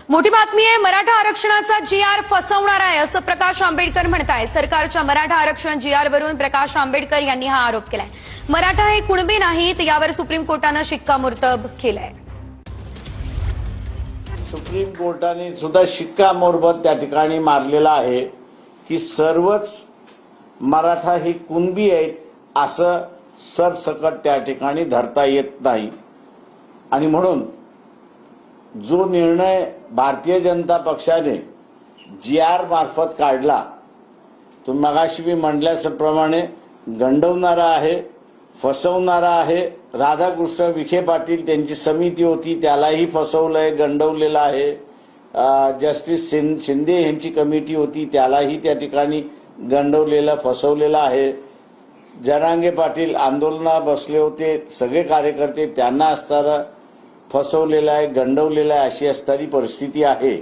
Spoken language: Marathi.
मोठी बातमी आहे। मराठा आरक्षणाचा जी-आर फसवणार आहे असं प्रकाश आंबेडकर म्हणताय। सरकारच्या मराठा आरक्षण जी-आर वरून प्रकाश आंबेडकर यांनी हा आरोप केलाय। मराठा हे कुणबी नाहीत यावर सुप्रीम कोर्टाने शिक्कामोर्तब केलंय। सुप्रीम कोर्टाने सुद्धा शिक्कामोर्तब त्या ठिकाणी मारलेला आहे की सर्वच मराठा ही कुणबी आहेत असं सरसकट त्या ठिकाणी धरता येत नाही। आणि म्हणून जो निर्णय भारतीय जनता पक्षाने जी-आर मार्फत काढला तो मगाशी मी म्हटल्याप्रमाणे गंडवणारा आहे, फसवणारा आहे। राधाकृष्ण विखे पाटील त्यांची समिती होती त्यालाही फसवलंय, गंडवलेलं आहे। जस्टिस शिंदे यांची कमिटी होती त्यालाही त्या ठिकाणी गंडवलेलं, फसवलेलं आहे। जरांगे पाटील आंदोलनात बसले होते, सगळे कार्यकर्ते त्यांना असताना फसवलेला आहे, गंडवलेला आहे, अशी असणारी परिस्थिती आहे।